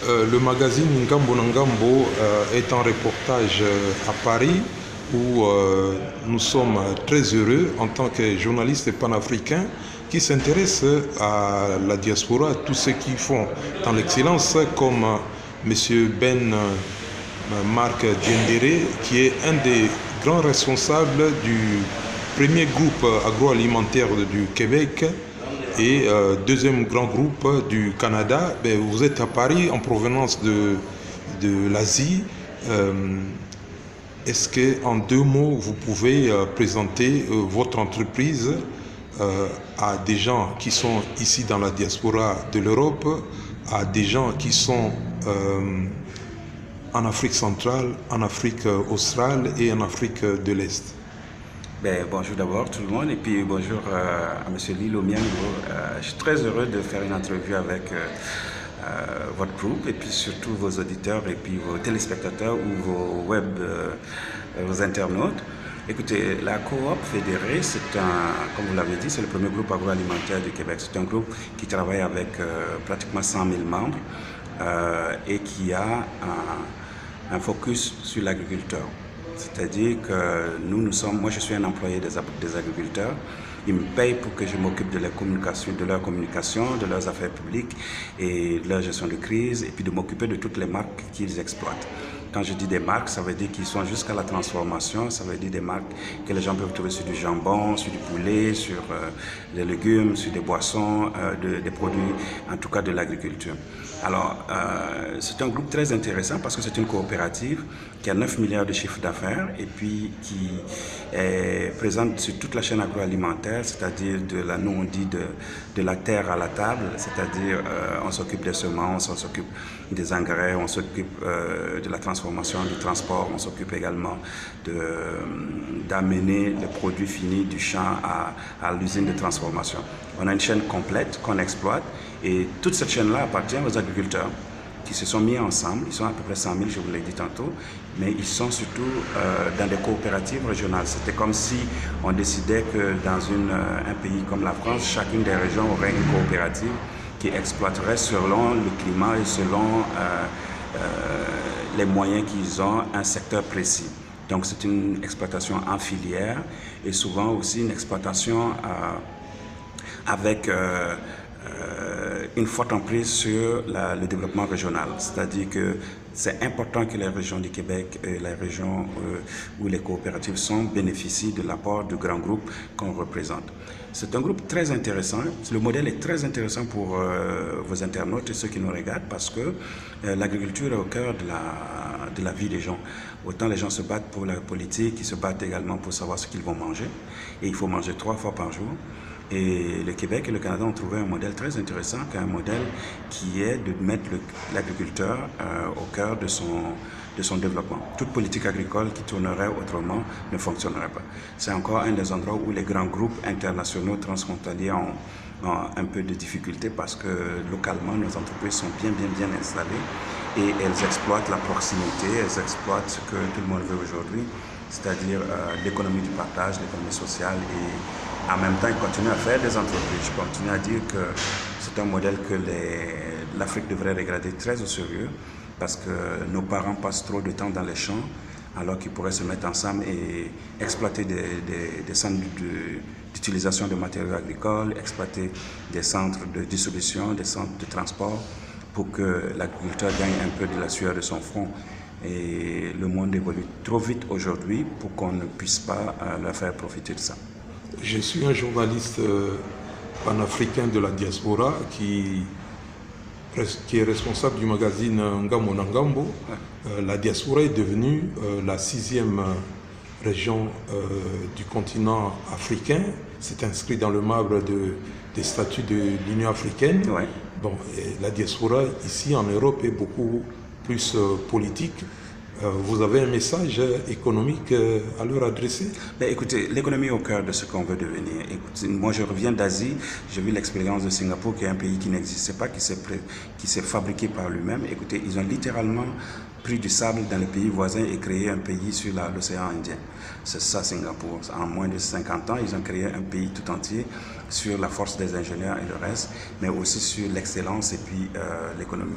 Le magazine Ngambo na Ngambo est en reportage à Paris où nous sommes très heureux en tant que journalistes panafricains qui s'intéressent à la diaspora, tous ceux qui font dans l'excellence, comme M. Ben Marc Diendéré, qui est un des grands responsables du premier groupe agroalimentaire du Québec et deuxième grand groupe du Canada. Vous êtes à Paris en provenance de l'Asie. Est-ce qu'en 2 mots, vous pouvez présenter votre entreprise à des gens qui sont ici dans la diaspora de l'Europe, à des gens qui sont en Afrique centrale, en Afrique australe et en Afrique de l'Est? Bonjour d'abord tout le monde et puis bonjour à M. Lilo Miango. Je suis très heureux de faire une entrevue avec votre groupe et puis surtout vos auditeurs et puis vos téléspectateurs ou vos vos internautes. Écoutez, la Coop Fédérée, comme vous l'avez dit, c'est le premier groupe agroalimentaire du Québec. C'est un groupe qui travaille avec pratiquement 100 000 membres et qui a un focus sur l'agriculteur. C'est-à-dire que moi je suis un employé des agriculteurs. Ils me payent pour que je m'occupe de leur communication, de leurs affaires publiques et de leur gestion de crise et puis de m'occuper de toutes les marques qu'ils exploitent. Quand je dis des marques, ça veut dire qu'ils sont jusqu'à la transformation, ça veut dire des marques que les gens peuvent trouver sur du jambon, sur du poulet, sur des légumes, sur des boissons, des produits, en tout cas de l'agriculture. Alors, c'est un groupe très intéressant parce que c'est une coopérative qui a 9 milliards de chiffre d'affaires et puis qui est présente sur toute la chaîne agroalimentaire, c'est-à-dire nous on dit de la terre à la table, c'est-à-dire on s'occupe des semences, on s'occupe des engrais, on s'occupe de la transformation, du transport, on s'occupe également d'amener le produit fini du champ à l'usine de transformation. On a une chaîne complète qu'on exploite et toute cette chaîne-là appartient aux agriculteurs qui se sont mis ensemble. Ils sont à peu près 100 000, je vous l'ai dit tantôt, mais ils sont surtout dans des coopératives régionales. C'était comme si on décidait que dans un pays comme la France, chacune des régions aurait une coopérative qui exploiterait selon le climat et selon les moyens qu'ils ont un secteur précis. Donc c'est une exploitation en filière et souvent aussi une exploitation avec une forte emprise sur le développement régional. C'est-à-dire que c'est important que les régions du Québec et les régions où les coopératives sont bénéficient de l'apport du grand groupe qu'on représente. C'est un groupe très intéressant. Le modèle est très intéressant pour vos internautes et ceux qui nous regardent parce que l'agriculture est au cœur de la vie des gens. Autant les gens se battent pour la politique, ils se battent également pour savoir ce qu'ils vont manger. Et il faut manger 3 fois par jour. Et le Québec et le Canada ont trouvé un modèle très intéressant, qui est un modèle qui est de mettre l'agriculteur au cœur de son développement. Toute politique agricole qui tournerait autrement ne fonctionnerait pas. C'est encore un des endroits où les grands groupes internationaux transfrontaliers ont un peu de difficultés parce que localement, nos entreprises sont bien installées et elles exploitent la proximité, elles exploitent ce que tout le monde veut aujourd'hui, c'est-à-dire l'économie du partage, l'économie sociale et en même temps, ils continuent à faire des entreprises. Je continue à dire que c'est un modèle que l'Afrique devrait regarder très au sérieux parce que nos parents passent trop de temps dans les champs alors qu'ils pourraient se mettre ensemble et exploiter des centres d'utilisation de matériaux agricoles, exploiter des centres de distribution, des centres de transport pour que l'agriculteur gagne un peu de la sueur de son front. Et le monde évolue trop vite aujourd'hui pour qu'on ne puisse pas leur faire profiter de ça. Je suis un journaliste panafricain de la diaspora qui est responsable du magazine Ngambo na Ngambo. La diaspora est devenue la 6e région du continent africain. C'est inscrit dans le marbre des statuts de l'Union africaine. Ouais. La diaspora ici en Europe est beaucoup plus politique. Vous avez un message économique à leur adresser? Écoutez, l'économie est au cœur de ce qu'on veut devenir. Écoutez, moi, je reviens d'Asie, j'ai vu l'expérience de Singapour, qui est un pays qui n'existait pas, qui s'est fabriqué par lui-même. Écoutez, ils ont littéralement pris du sable dans les pays voisins et créé un pays sur l'océan Indien. C'est ça, Singapour. En moins de 50 ans, ils ont créé un pays tout entier sur la force des ingénieurs et le reste, mais aussi sur l'excellence et puis l'économie.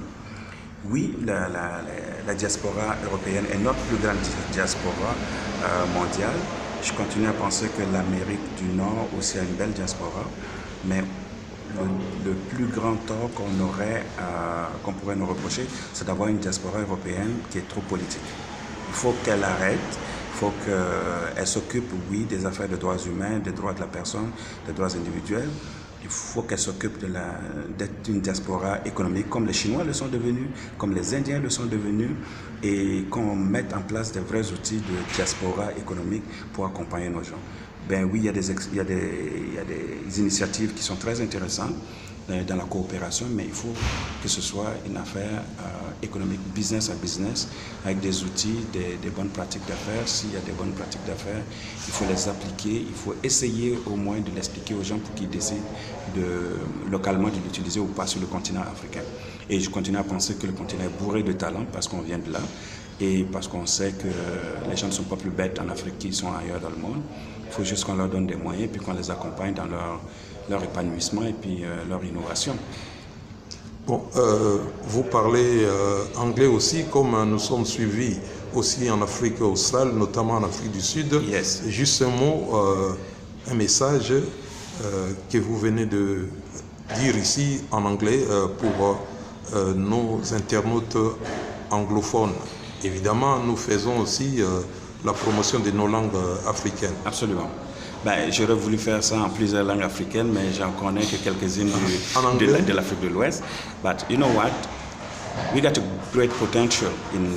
Oui, la diaspora européenne est notre plus grande diaspora mondiale. Je continue à penser que l'Amérique du Nord aussi a une belle diaspora, mais le plus grand tort qu'on pourrait nous reprocher, c'est d'avoir une diaspora européenne qui est trop politique. Il faut qu'elle arrête, il faut qu'elle s'occupe, oui, des affaires de droits humains, des droits de la personne, des droits individuels. Il faut qu'elle s'occupe d'être une diaspora économique comme les Chinois le sont devenus, comme les Indiens le sont devenus, et qu'on mette en place des vrais outils de diaspora économique pour accompagner nos gens. Ben oui, il y a des initiatives qui sont très intéressantes dans la coopération, mais il faut que ce soit une affaire économique, business à business, avec des outils, des bonnes pratiques d'affaires. S'il y a des bonnes pratiques d'affaires, il faut les appliquer, il faut essayer au moins de l'expliquer aux gens pour qu'ils décident localement de l'utiliser ou pas sur le continent africain. Et je continue à penser que le continent est bourré de talent parce qu'on vient de là et parce qu'on sait que les gens ne sont pas plus bêtes en Afrique qu'ils sont ailleurs dans le monde. Il faut juste qu'on leur donne des moyens puis qu'on les accompagne dans leur épanouissement et puis leur innovation. Bon, vous parlez anglais aussi, comme nous sommes suivis aussi en Afrique australe, notamment en Afrique du Sud. Yes. Juste un mot, un message que vous venez de dire ici en anglais pour nos internautes anglophones. Évidemment, nous faisons aussi la promotion de nos langues africaines. Absolument. Ben, j'aurais voulu faire ça en plusieurs langues africaines, mais j'en connais que quelques-unes de l'Afrique de l'Ouest. But you know what? We got a great potential in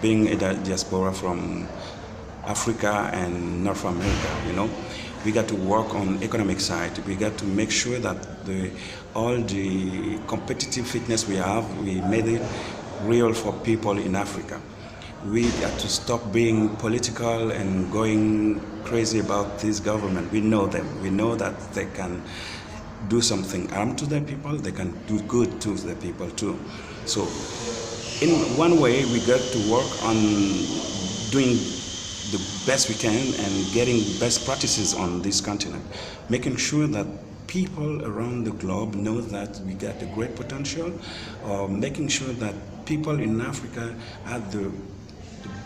being a diaspora from Africa and North America, you know. We got to work on economic side. We got to make sure that all the competitive fitness we have, we made it real for people in Africa. We got to stop being political and going crazy about this government. We know them. We know that they can do something harm to their people. They can do good to the people too. So in one way, we got to work on doing the best we can and getting best practices on this continent, making sure that people around the globe know that we got a great potential, making sure that people in Africa have the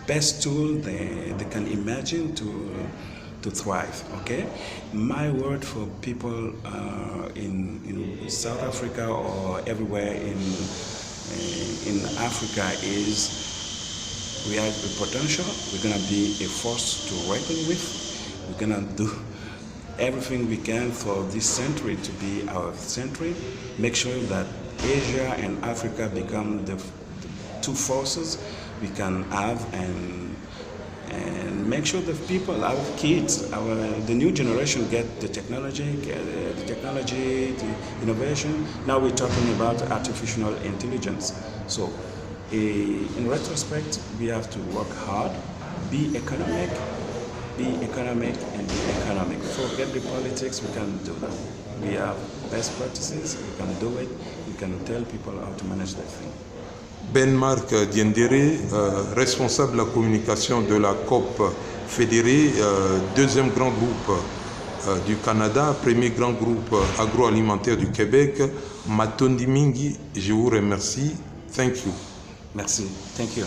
best tool they can imagine to thrive. Okay, my word for people in South Africa or everywhere in Africa is we have the potential. We're gonna be a force to reckon with. We're gonna do everything we can for this century to be our century. Make sure that Asia and Africa become the two forces we can have, and make sure that people, our kids, the new generation get the technology, the innovation. Now we're talking about artificial intelligence. So in retrospect, we have to work hard, be economic, and be economic. Forget the politics, we can do that. We have best practices, we can do it, we can tell people how to manage their thing. Ben-Marc Diendéré, responsable de la communication de la COP fédérée, deuxième grand groupe du Canada, premier grand groupe agroalimentaire du Québec. Matondi Mingi, je vous remercie. Thank you. Merci. Thank you.